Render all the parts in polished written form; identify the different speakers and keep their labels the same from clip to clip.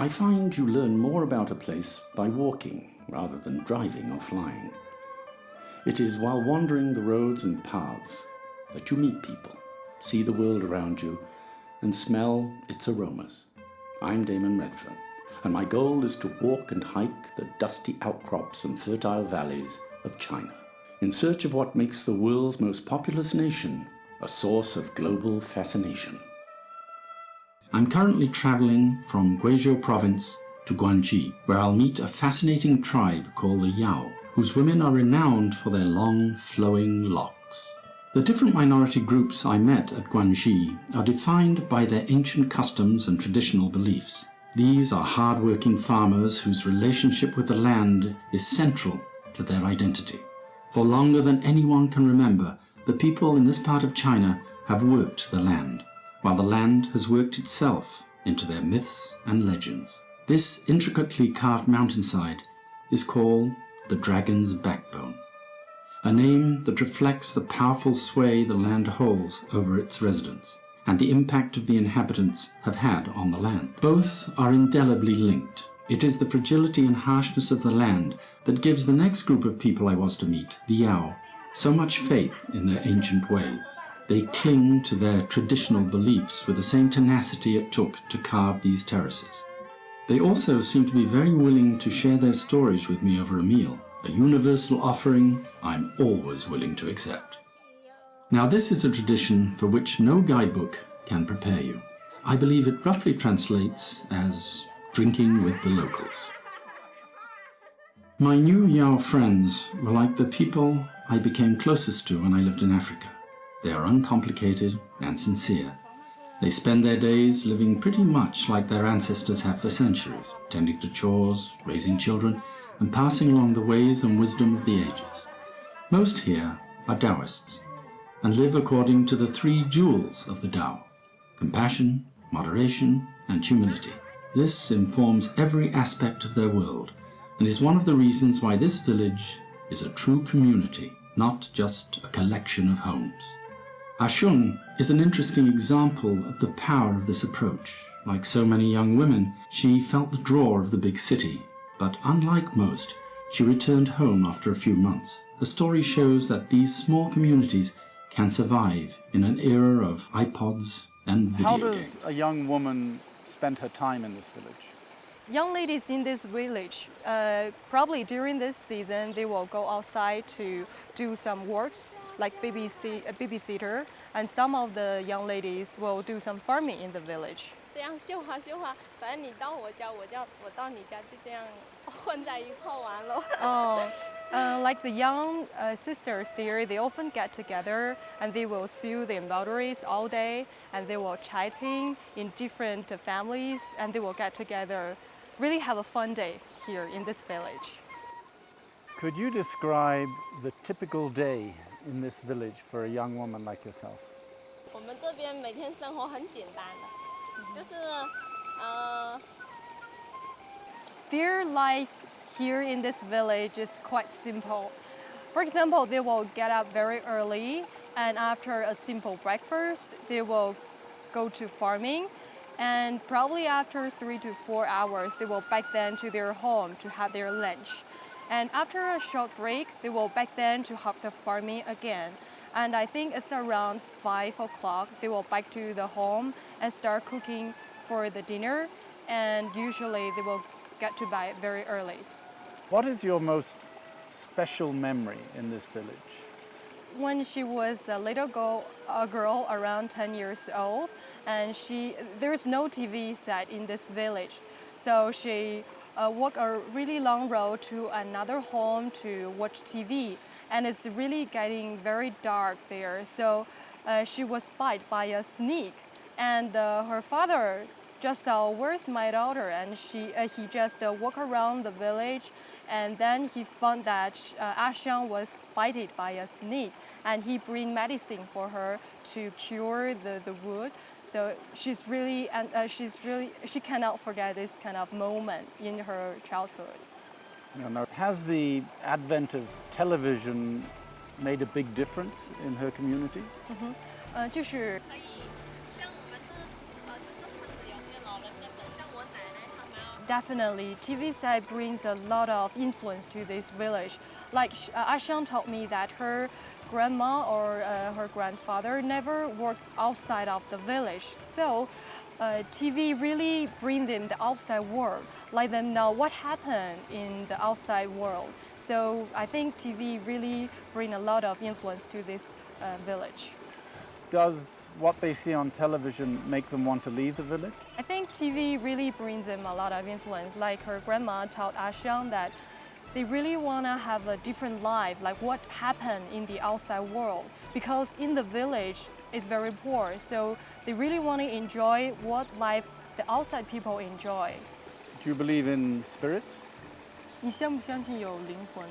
Speaker 1: I find you learn more about a place by walking rather than driving or flying. It is while wandering the roads and paths that you meet people, see the world around you, and smell its aromas. I'm Damon Redfern, and my goal is to walk and hike the dusty outcrops and fertile valleys of China, in search of what makes the world's most populous nation a source of global fascination. I'm currently traveling from Guizhou province to Guangxi, where I'll meet a fascinating tribe called the Yao, whose women are renowned for their long, flowing locks. The different minority groups I met at Guangxi are defined by their ancient customs and traditional beliefs. These are hard-working farmers whose relationship with the land is central to their identity. For longer than anyone can remember, the people in this part of China have worked the land, while the land has worked itself into their myths and legends. This intricately carved mountainside is called the Dragon's Backbone, a name that reflects the powerful sway the land holds over its residents and the impact of the inhabitants have had on the land. Both are indelibly linked. It is the fragility and harshness of the land that gives the next group of people I was to meet, the Yao, so much faith in their ancient ways. They cling to their traditional beliefs with the same tenacity it took to carve these terraces. They also seem to be very willing to share their stories with me over a meal, a universal offering I'm always willing to accept. Now, this is a tradition for which no guidebook can prepare you. I believe it roughly translates as drinking with the locals. My new Yao friends were like the people I became closest to when I lived in Africa. They are uncomplicated and sincere. They spend their days living pretty much like their ancestors have for centuries, tending to chores, raising children, and passing along the ways and wisdom of the ages. Most here are Taoists and live according to the three jewels of the Tao: compassion, moderation, and humility. This informs every aspect of their world and is one of the reasons why this village is a true community, not just a collection of homes. Ashung is an interesting example of the power of this approach. Like so many young women, she felt the draw of the big city, but unlike most, she returned home after a few months. The story shows that these small communities can survive in an era of iPods and video games.
Speaker 2: How does a young woman spend her time in this village?
Speaker 3: Young ladies in this village, probably during this season, they will go outside to do some works like babysitter, and some of the young ladies will do some farming in the village. Like the young sisters there, they often get together and they will sew the embroideries all day, and they will chatting in different families, and they will get together, really have a fun day here in this village.
Speaker 2: Could you describe the typical day in this village for a young woman like yourself?
Speaker 3: Their life here in this village is quite simple. For example, they will get up very early, and after a simple breakfast, they will go to farming, and probably after 3 to 4 hours, they will back then to their home to have their lunch. And after a short break, they will back then to have the farming again. And I think it's around 5 o'clock, they will back to the home and start cooking for the dinner. And usually they will get to bed very early.
Speaker 2: What is your most special memory in this village?
Speaker 3: When she was a little girl around 10 years old, and there's no TV set in this village. So she walked a really long road to another home to watch TV. And it's really getting very dark there. So she was bitten by a snake. And her father just saw, "Where's my daughter?" And he just walked around the village, and then he found that Ashang was bitten by a snake, and he bring medicine for her to cure the wound. So she cannot forget this kind of moment in her childhood.
Speaker 2: Now, has the advent of television made a big difference in her community?
Speaker 4: 像我们这个村的有些老人家，像我奶奶他们啊，
Speaker 3: definitely. TV set brings a lot of influence to this village. Like Ashiang told me that her grandma or her grandfather never worked outside of the village. So TV really bring them the outside world, let them know what happened in the outside world. So I think TV really bring a lot of influence to this village.
Speaker 2: Does what they see on television make them want to leave the village?
Speaker 3: I think TV really brings them a lot of influence. Like her grandma told Ashiang that they really want to have a different life, like what happened in the outside world. Because in the village, it's very poor, so they really want to enjoy what life the outside people enjoy.
Speaker 2: Do you believe in spirits?
Speaker 3: 你相不相信有灵魂？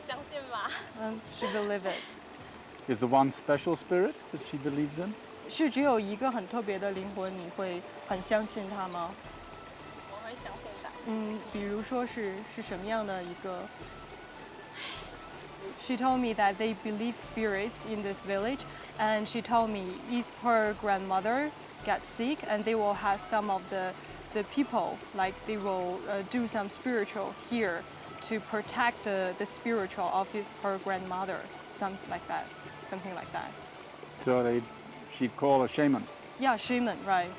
Speaker 4: 相信吧。
Speaker 3: She believes it.
Speaker 2: Is there one special spirit that she believes in?
Speaker 3: 是只有一个很特别的灵魂，你会很相信它吗？
Speaker 4: 我会相信的。
Speaker 3: 比如说是什么样的一个 She told me that they believe spirits in this village, and she told me if her grandmother gets sick, and they will have some of the people, like they will do some spiritual here to protect the spiritual of her grandmother, something like that.
Speaker 2: So she'd call a shaman.
Speaker 3: Yeah, shaman, right.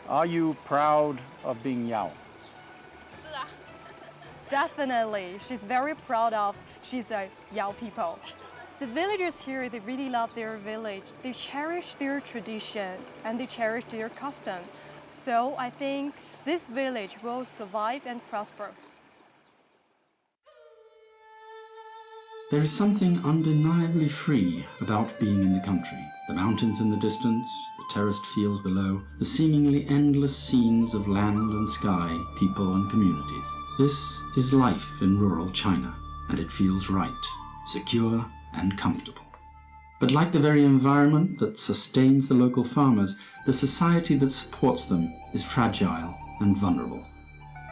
Speaker 2: Are you proud of being Yao?
Speaker 4: 是啊。
Speaker 3: Definitely, she's very proud of. She's a Yao people. The villagers here, they really love their village. They cherish their tradition and they cherish their custom. So I think this village will survive and prosper.
Speaker 1: There is something undeniably free about being in the country. The mountains in the distance, the terraced fields below, the seemingly endless scenes of land and sky, people and communities. This is life in rural China, and it feels right, secure and comfortable. But like the very environment that sustains the local farmers, the society that supports them is fragile and vulnerable.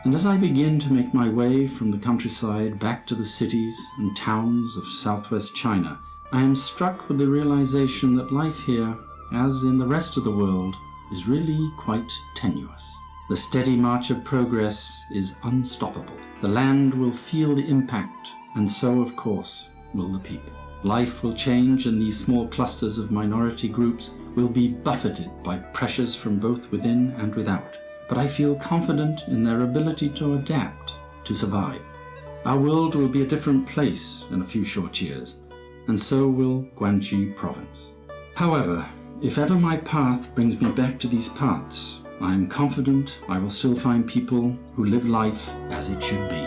Speaker 1: And as I begin to make my way from the countryside back to the cities and towns of southwest China, I am struck with the realization that life here, as in the rest of the world, is really quite tenuous. The steady march of progress is unstoppable. The land will feel the impact, and so, of course, will the people. Life will change, and these small clusters of minority groups will be buffeted by pressures from both within and without. But I feel confident in their ability to adapt, to survive. Our world will be a different place in a few short years, and so will Guangxi province. However, if ever my path brings me back to these parts, I am confident I will still find people who live life as it should be.